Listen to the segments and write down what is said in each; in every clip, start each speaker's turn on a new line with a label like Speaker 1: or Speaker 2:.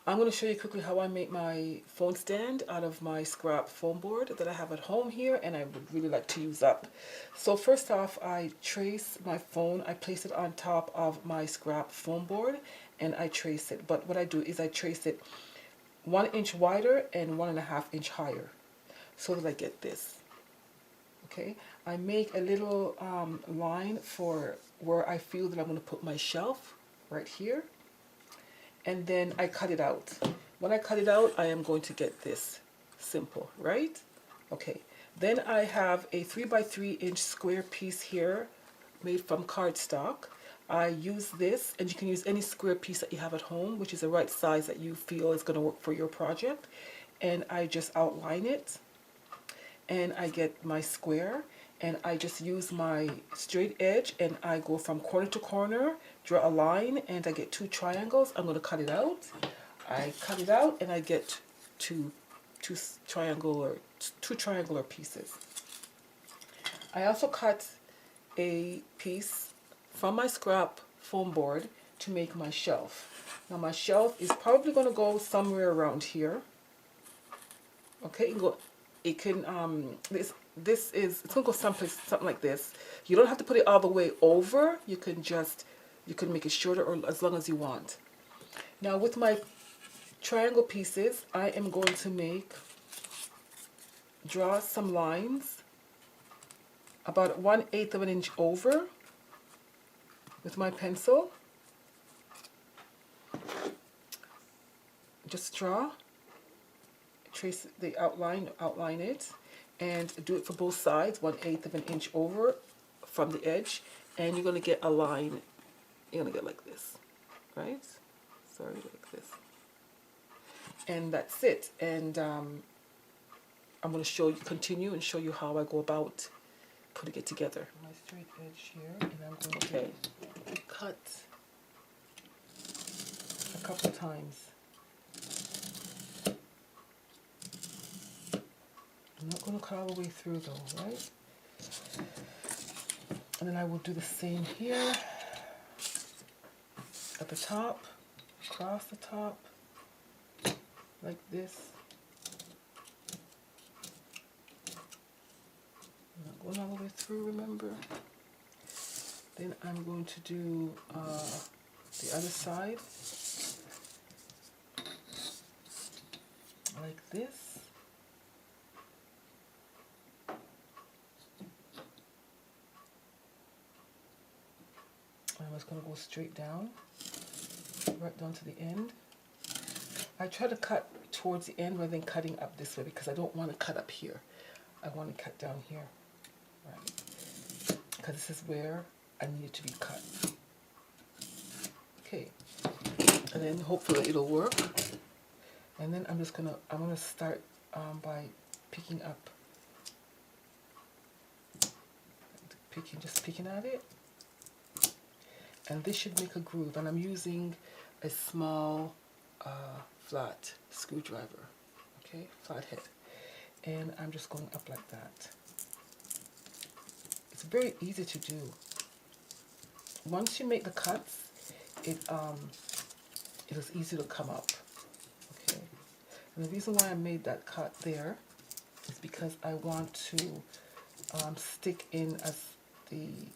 Speaker 1: I'm going to show you quickly how I make my phone stand out of my scrap foam board that I have at home here, and I would really like to use up. So first off, I trace my phone, I place it on top of my scrap foam board, and I trace it. But what I do is I trace it 1 inch wider and 1.5 inch higher so that I get this. Okay, I make a little line for where I feel that I'm going to put my shelf right here, and then I cut it out. When I cut it out, I am going to get this simple, right? Okay, then I have a 3 by 3 inch square piece here made from cardstock. I use this, and you can use any square piece that you have at home, which is the right size that you feel is going to work for your project. And I just outline it, and I get my square, and I just use my straight edge, and I go from corner to corner, draw a line, and I get 2 triangles. I'm going to cut it out. I cut it out, and I get two triangular pieces. I also cut a piece from my scrap foam board to make my shelf. Now my shelf is probably going to go somewhere around here. Okay, it can it's gonna go someplace, something like this. You don't have to put it all the way over. You can make it shorter or as long as you want. Now with my triangle pieces, I am going to draw some lines about 1/8 of an inch over with my pencil. Just draw, trace the outline it, and do it for both sides, 1/8 of an inch over from the edge, and you're going to get a line. You're going to get like this, right? Sorry, like this. And that's it. And I'm going to continue and show you how I go about putting it together. My straight edge here, and I'm going to cut a couple times. I'm not going to cut all the way through though, right? And then I will do the same here at the top, across the top, like this. I'm not going all the way through, remember? Then I'm going to do the other side, like this. I'm just going to go straight down, right down to the end. I try to cut towards the end rather than cutting up this way because I don't want to cut up here. I want to cut down here, right? Because this is where I need it to be cut. Okay, and then hopefully it'll work. And then I'm gonna start by picking at it. And this should make a groove, and I'm using a small flat screwdriver, okay, flathead, and I'm just going up like that. It's very easy to do. Once you make the cuts, it is easy to come up, okay. And the reason why I made that cut there is because I want to stick in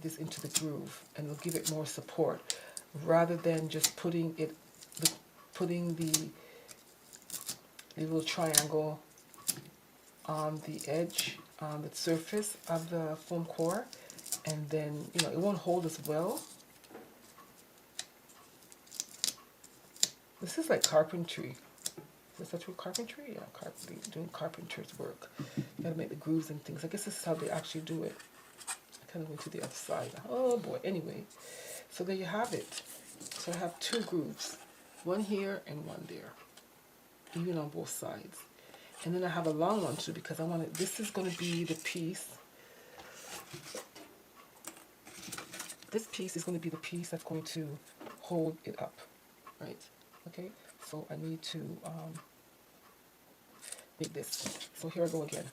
Speaker 1: this into the groove, and it'll give it more support rather than just putting the little triangle on the edge, on the surface of the foam core, and then it won't hold as well. This is like carpentry. Is that true? Carpentry? Yeah, doing carpenter's work. You gotta make the grooves and things. I guess this is how they actually do it. I kind of went to the other side. Oh boy. Anyway, so there you have it. So I have 2 grooves, one here and one there, even on both sides. And then I have a long one too because I want it. This is going to be the piece. This piece is going to be the piece that's going to hold it up, right? Okay. So I need to make this. So here I go again.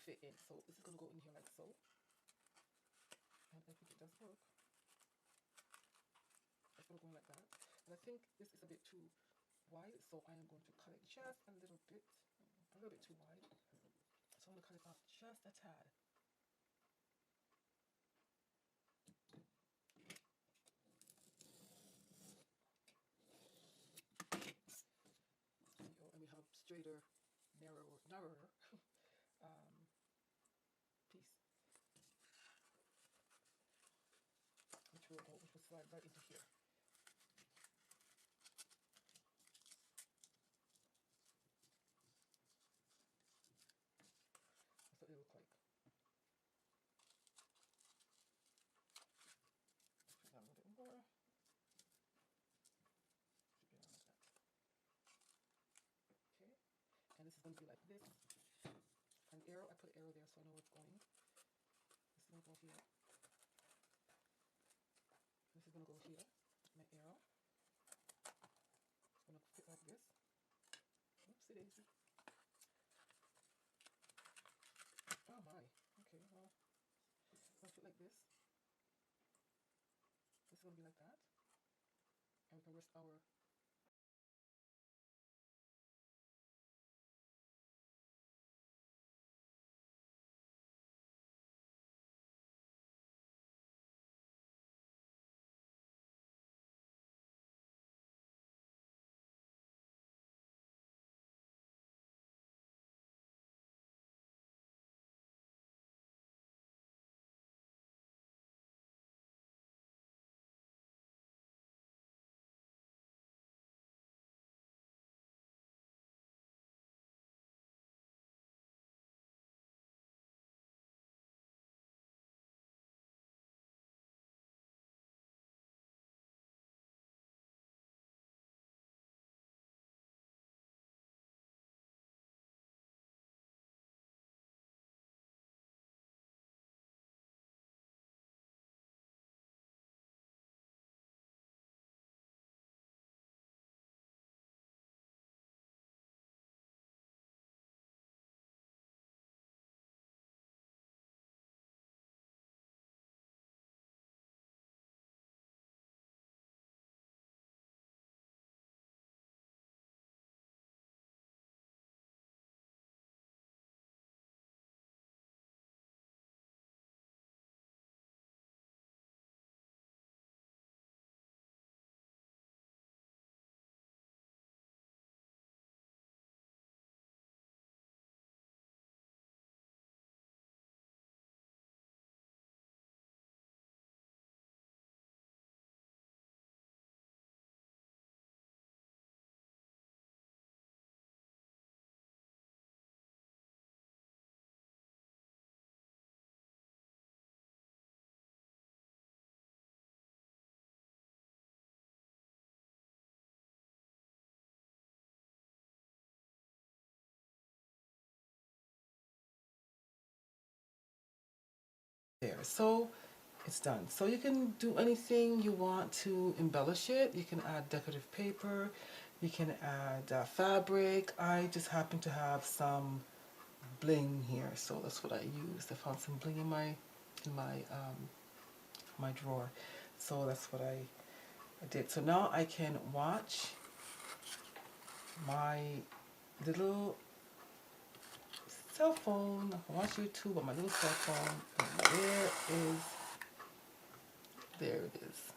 Speaker 1: fit in. So this is going to go in here like so. And I think it does work. It's going to go in like that. And I think this is a bit too wide, so I am going to cut it just a little bit too wide. So I'm going to cut it off just a tad. And we have straighter, narrower piece, which will slide right into here. That's what they look like. Put that a little bit more. Should be around like that. Okay, and this is going to be like this. An arrow, I put an arrow there so I know where it's going. This is going to go here. This is going to go here. My arrow. It's going to fit like this. Oopsie daisy. Oh my. Okay, well, it's going to fit like this. This is going to be like that. And we can rest our there. So it's done. So you can do anything you want to embellish it. You can add decorative paper. You can add fabric. I just happen to have some bling here, so that's what I used. I found some bling in my drawer, so that's what I did. So now I can watch my little cell phone. I can watch YouTube on my little cell phone. And there it is.